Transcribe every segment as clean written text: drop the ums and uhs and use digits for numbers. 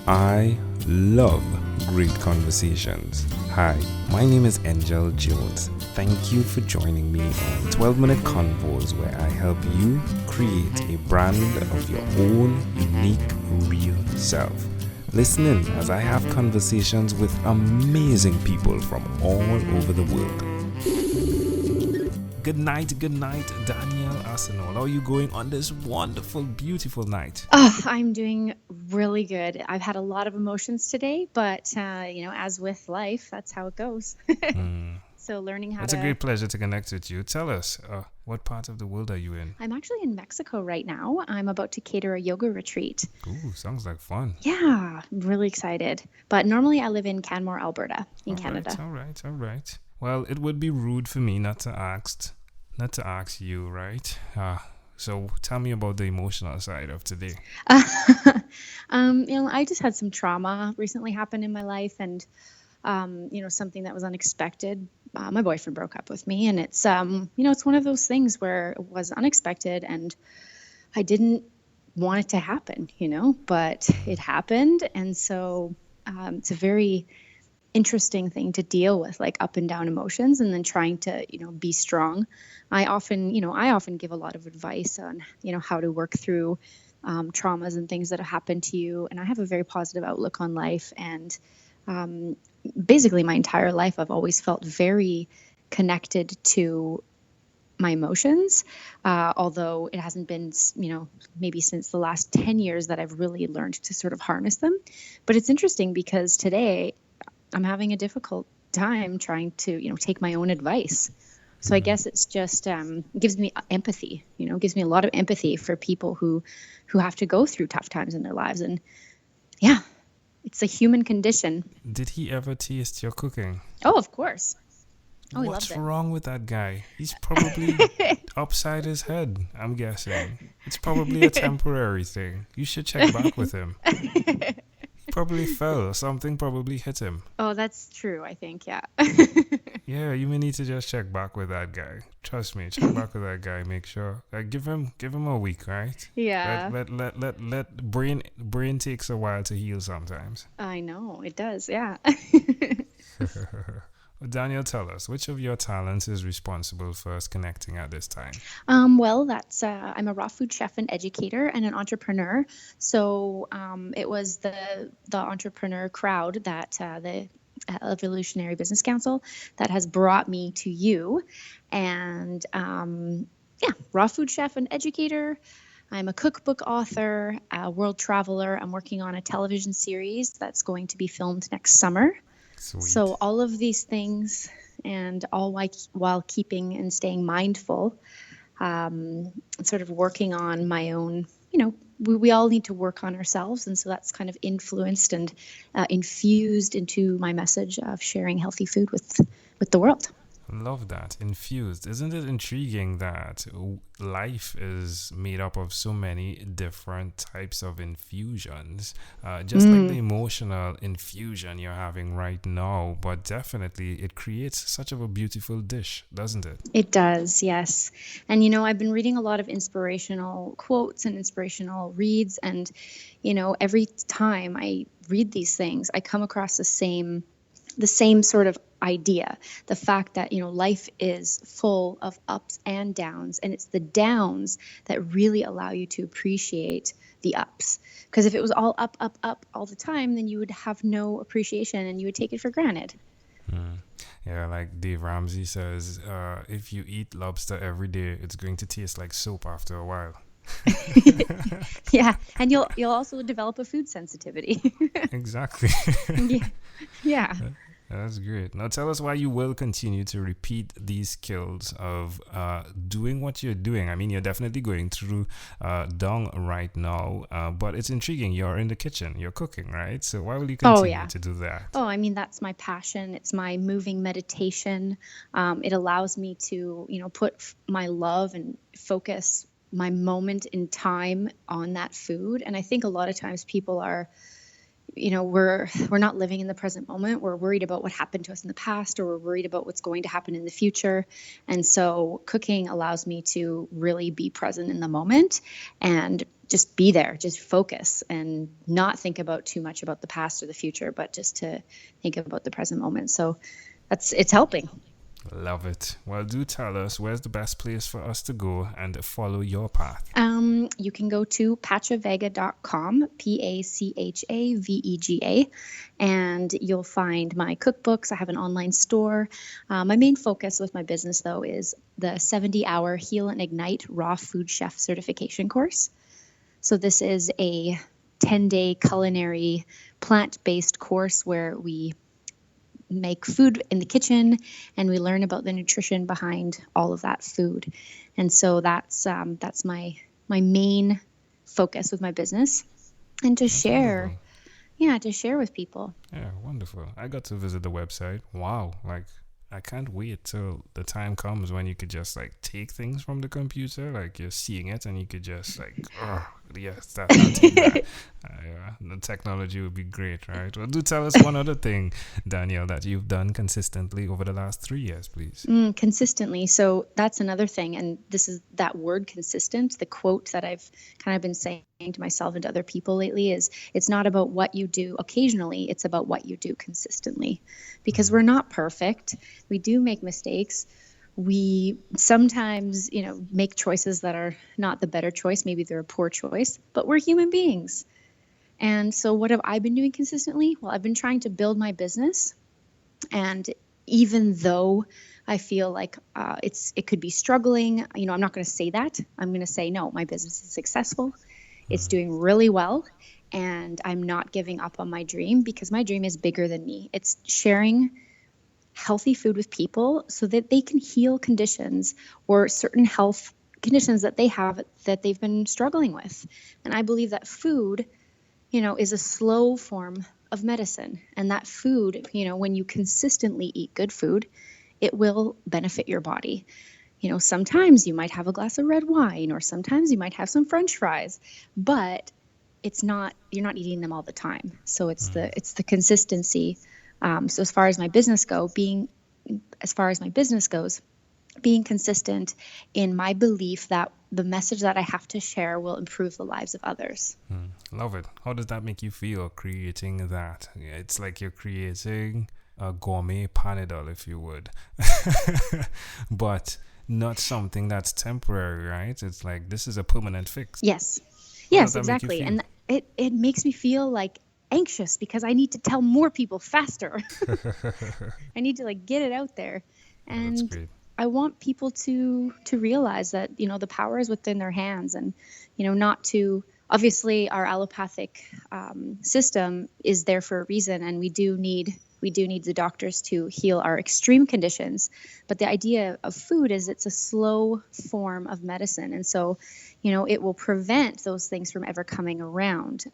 I love great conversations. Hi, my name is Angel Jones. Thank you for joining me on 12-minute Convos, where I help you create a brand of your own unique, real self. Listen in as I have conversations with amazing people from all over the world. Good night, Danielle Arsenault. How are you going on this wonderful, beautiful night? Oh, I'm doing really good. I've had a lot of emotions today, but as with life, that's how it goes. So learning how It's a to. great pleasure to connect with you. Tell us, what part of the world are you in? I'm actually in Mexico right now. I'm about to cater a yoga retreat. Ooh, sounds like fun. Yeah, I'm really excited. But normally I live in Canmore, Alberta, in Canada. All right. Well, it would be rude for me not to ask you, right? So tell me about the emotional side of today. I just had some trauma recently happen in my life, and something that was unexpected. My boyfriend broke up with me, and it's one of those things where it was unexpected, and I didn't want it to happen, but it happened, and so it's a very interesting thing to deal with, like up and down emotions, and then trying to be strong. I often give a lot of advice on how to work through traumas and things that have happened to you, and I have a very positive outlook on life, and basically my entire life I've always felt very connected to my emotions, although it hasn't been maybe since the last 10 years that I've really learned to sort of harness them. But it's interesting because today I'm having a difficult time trying to take my own advice. So I guess it's just gives me empathy, gives me a lot of empathy for people who have to go through tough times in their lives. And yeah, it's a human condition. Did he ever taste your cooking? Oh, of course. Oh, he What's loved wrong with that guy? He's probably upside his head, I'm guessing. It's probably a temporary thing. You should check back with him. He probably fell or something probably hit him. Oh, that's true, I think, yeah. Yeah, you may need to just check back with that guy. Trust me, check back with that guy. Make sure. Give him a week, right? Yeah. Let brain takes a while to heal sometimes. I know, it does, yeah. Daniel, tell us, which of your talents is responsible for us connecting at this time? Well, I'm a raw food chef and educator and an entrepreneur. So it was the entrepreneur crowd that the Evolutionary Business Council that has brought me to you. And raw food chef and educator. I'm a cookbook author, a world traveler. I'm working on a television series that's going to be filmed next summer. Sweet. So all of these things, and all while keeping and staying mindful, sort of working on my own, we all need to work on ourselves. And so that's kind of influenced and infused into my message of sharing healthy food with the world. Love that. Infused. Isn't it intriguing that life is made up of so many different types of infusions? Just like the emotional infusion you're having right now, but definitely it creates such of a beautiful dish, doesn't it? It does, yes. And, I've been reading a lot of inspirational quotes and inspirational reads. And, every time I read these things, I come across the same sort of idea, the fact that life is full of ups and downs, and it's the downs that really allow you to appreciate the ups. Because if it was all up all the time, then you would have no appreciation and you would take it for granted. Yeah, like Dave Ramsey says, if you eat lobster every day, it's going to taste like soap after a while. Yeah, and you'll also develop a food sensitivity. Exactly. Yeah. That's great. Now tell us why you will continue to repeat these skills of doing what you're doing. I mean, you're definitely going through dung right now, but it's intriguing. You're in the kitchen, you're cooking, right? So why will you continue to do that? Oh, I mean, that's my passion. It's my moving meditation. It allows me to, put my love and focus my moment in time on that food. And I think a lot of times people are, we're not living in the present moment. We're worried about what happened to us in the past, or we're worried about what's going to happen in the future. And so cooking allows me to really be present in the moment and just be there, just focus and not think about too much about the past or the future, but just to think about the present moment. So it's helping. Love it. Well, do tell us, where's the best place for us to go and follow your path? You can go to pachavega.com, Pachavega, and you'll find my cookbooks. I have an online store. My main focus with my business, though, is the 70-hour Heal and Ignite Raw Food Chef Certification course. So this is a 10-day culinary plant-based course where we make food in the kitchen and we learn about the nutrition behind all of that food. And so that's my main focus with my business, and to share with people. Yeah, wonderful. I got to visit the website. Wow, like I can't wait till the time comes when you could just like take things from the computer, like you're seeing it and you could just like, oh, yes, I'll take that. The technology would be great, right? Well, do tell us one other thing, Danielle, that you've done consistently over the last 3 years, please. Consistently. So that's another thing. And this is that word consistent, the quote that I've kind of been saying to myself and to other people lately is, it's not about what you do occasionally, it's about what you do consistently. Because we're not perfect. We do make mistakes. We sometimes, make choices that are not the better choice. Maybe they're a poor choice, but we're human beings. And so what have I been doing consistently? Well, I've been trying to build my business. And even though I feel like it could be struggling, I'm not going to say that. I'm going to say, no, my business is successful. It's doing really well. And I'm not giving up on my dream, because my dream is bigger than me. It's sharing healthy food with people so that they can heal conditions or certain health conditions that they have that they've been struggling with. And I believe that food, is a slow form of medicine. And that food, when you consistently eat good food, it will benefit your body. Sometimes you might have a glass of red wine, or sometimes you might have some French fries, but you're not eating them all the time. So it's the consistency. So as far as my business goes, being consistent in my belief that the message that I have to share will improve the lives of others. Love it. How does that make you feel creating that? It's like you're creating a gourmet panadol, if you would, but not something that's temporary, right? It's like, this is a permanent fix. Yes, exactly. And it makes me feel like anxious because I need to tell more people faster. I need to get it out there. And that's great. I want people to realize that, the power is within their hands, and, not to, obviously our allopathic system is there for a reason. And we do need the doctors to heal our extreme conditions. But the idea of food is it's a slow form of medicine. And so, it will prevent those things from ever coming around.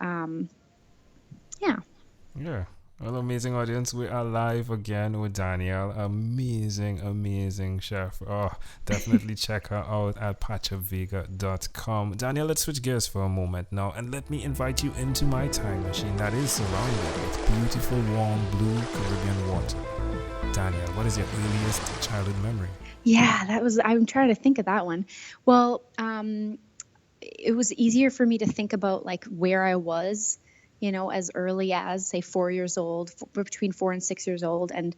Yeah. Well, amazing audience. We are live again with Danielle. Amazing chef. Oh, definitely check her out at pachavega.com. Danielle, let's switch gears for a moment now, and let me invite you into my time machine that is surrounded with beautiful, warm, blue Caribbean water. Danielle, what is your earliest childhood memory? Yeah, I'm trying to think of that one. Well, it was easier for me to think about where I was, as early as, say, 4 years old, between 4 and 6 years old. And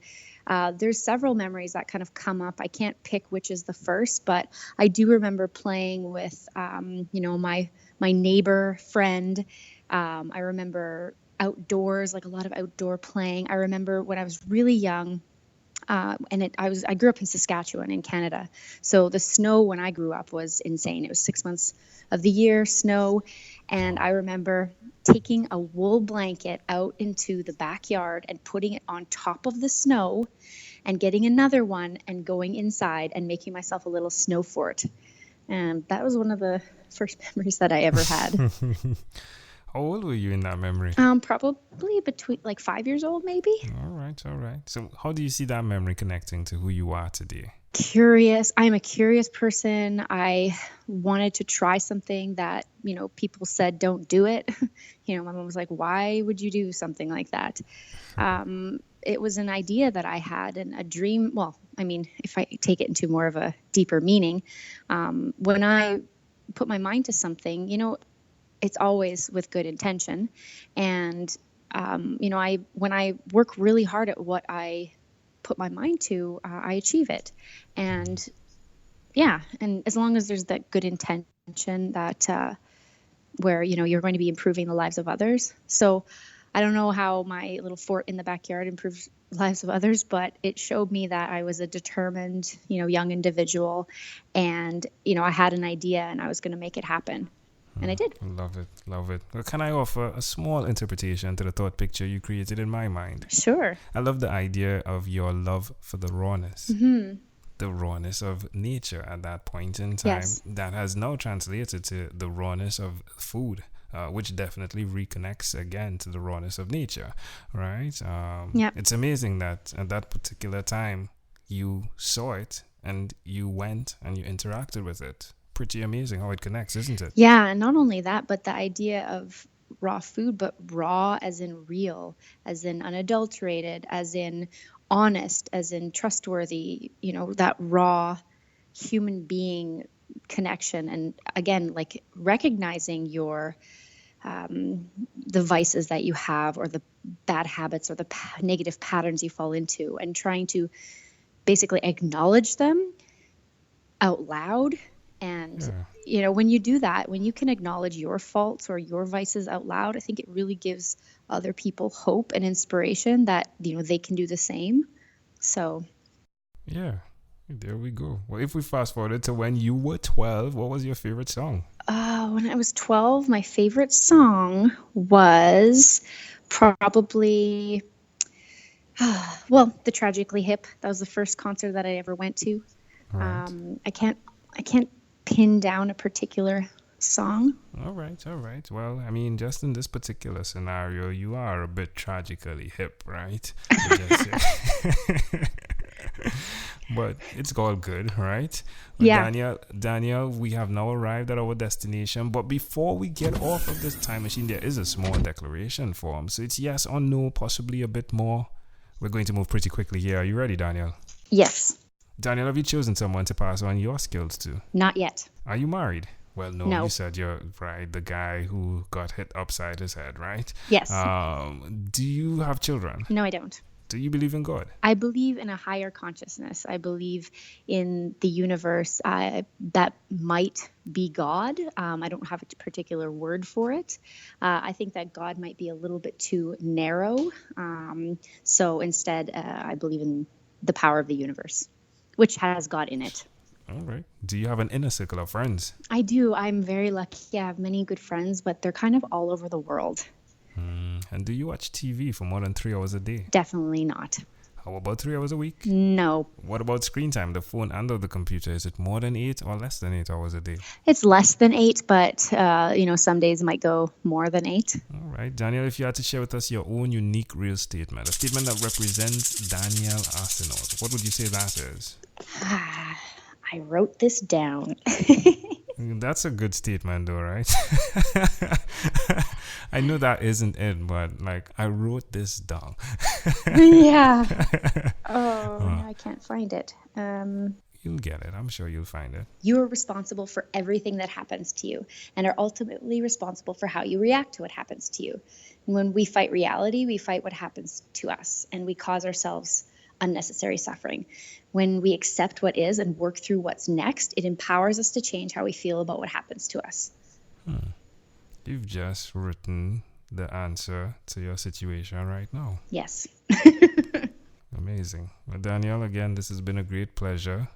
there's several memories that kind of come up. I can't pick which is the first, but I do remember playing with, my neighbor friend. I remember outdoors, a lot of outdoor playing. I remember when I was really young, I grew up in Saskatchewan in Canada. So the snow when I grew up was insane. It was 6 months of the year, snow. And I remember taking a wool blanket out into the backyard and putting it on top of the snow and getting another one and going inside and making myself a little snow fort. And that was one of the first memories that I ever had. How old were you in that memory? Probably between 5 years old, maybe. All right. So how do you see that memory connecting to who you are today? Curious. I'm a curious person. I wanted to try something that, people said, don't do it. My mom was like, why would you do something like that? It was an idea that I had and a dream. Well, if I take it into more of a deeper meaning, when I put my mind to something, it's always with good intention. And, when I work really hard at what I put my mind to, I achieve it. And yeah, and as long as there's that good intention that, where, you're going to be improving the lives of others. So I don't know how my little fort in the backyard improves lives of others, but it showed me that I was a determined, young individual, and, I had an idea and I was going to make it happen. And I did. Love it. Love it. Well, can I offer a small interpretation to the thought picture you created in my mind? Sure. I love the idea of your love for the rawness. Mm-hmm. The rawness of nature at that point in time. Yes. That has now translated to the rawness of food, which definitely reconnects again to the rawness of nature, right? Yeah. It's amazing that at that particular time you saw it and you went and you interacted with it. Pretty amazing how it connects, isn't it? Yeah, and not only that, but the idea of raw food, but raw as in real, as in unadulterated, as in honest, as in trustworthy, that raw human being connection. And again, like recognizing your the vices that you have, or the bad habits, or the negative patterns you fall into, and trying to basically acknowledge them out loud. And, when you do that, when you can acknowledge your faults or your vices out loud, I think it really gives other people hope and inspiration that, they can do the same. So. Yeah, there we go. Well, if we fast forward to when you were 12, what was your favorite song? When I was 12, my favorite song was probably, The Tragically Hip. That was the first concert that I ever went to. Right. I can't pin down a particular song. All right. Well, I mean, just in this particular scenario, you are a bit tragically hip, right? But it's all good, right? Well, Yeah. Danielle, we have now arrived at our destination. But before we get off of this time machine, there is a small declaration form. So it's yes or no, possibly a bit more. We're going to move pretty quickly here. Are you ready, Danielle? Yes. Danielle, have you chosen someone to pass on your skills to? Not yet. Are you married? Well, no, No. You said you're right. The guy who got hit upside his head, right? Yes. Do you have children? No, I don't. Do you believe in God? I believe in a higher consciousness. I believe in the universe that might be God. I don't have a particular word for it. I think that God might be a little bit too narrow. So instead, I believe in the power of the universe, which has God in it. All right. Do you have an inner circle of friends? I do. I'm very lucky. I have many good friends, but they're kind of all over the world. And do you watch TV for more than 3 hours a day? Definitely not. How about 3 hours a week? No. What about screen time, the phone and the computer? Is it more than 8 or less than 8 hours a day? It's less than 8, but, some days might go more than 8. All right. Danielle, if you had to share with us your own unique real statement, a statement that represents Danielle Arsenault, what would you say that is? I wrote this down. That's a good statement though, right? I know that isn't it, but I wrote this down. Yeah. No, I can't find it. You'll get it. I'm sure you'll find it. You are responsible for everything that happens to you, and are ultimately responsible for how you react to what happens to you. And when we fight reality, we fight what happens to us, and we cause ourselves unnecessary suffering. When we accept what is and work through what's next, it empowers us to change how we feel about what happens to us. You've just written the answer to your situation right now. Yes. Amazing. Well, Danielle, again, this has been a great pleasure.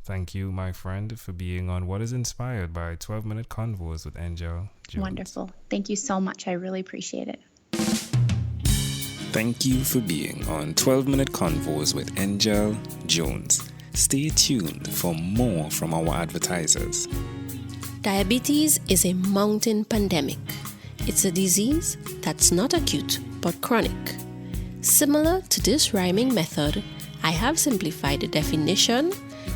Thank you, my friend, for being on what is inspired by 12-Minute Convos with Angel Jones. Wonderful. Thank you so much. I really appreciate it. Thank you for being on 12-Minute Convos with Angel Jones. Stay tuned for more from our advertisers. Diabetes is a mountain pandemic. It's a disease that's not acute but chronic. Similar to this rhyming method, I have simplified the definition,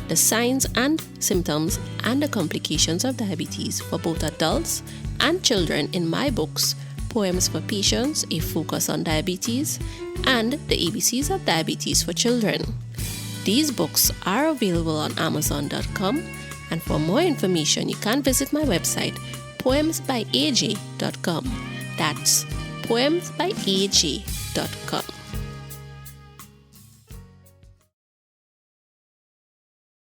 the signs and symptoms, and the complications of diabetes for both adults and children in my books, Poems for Patients, A Focus on Diabetes, and The ABCs of Diabetes for Children. These books are available on Amazon.com, and for more information, you can visit my website, poemsbyaj.com. That's poemsbyaj.com.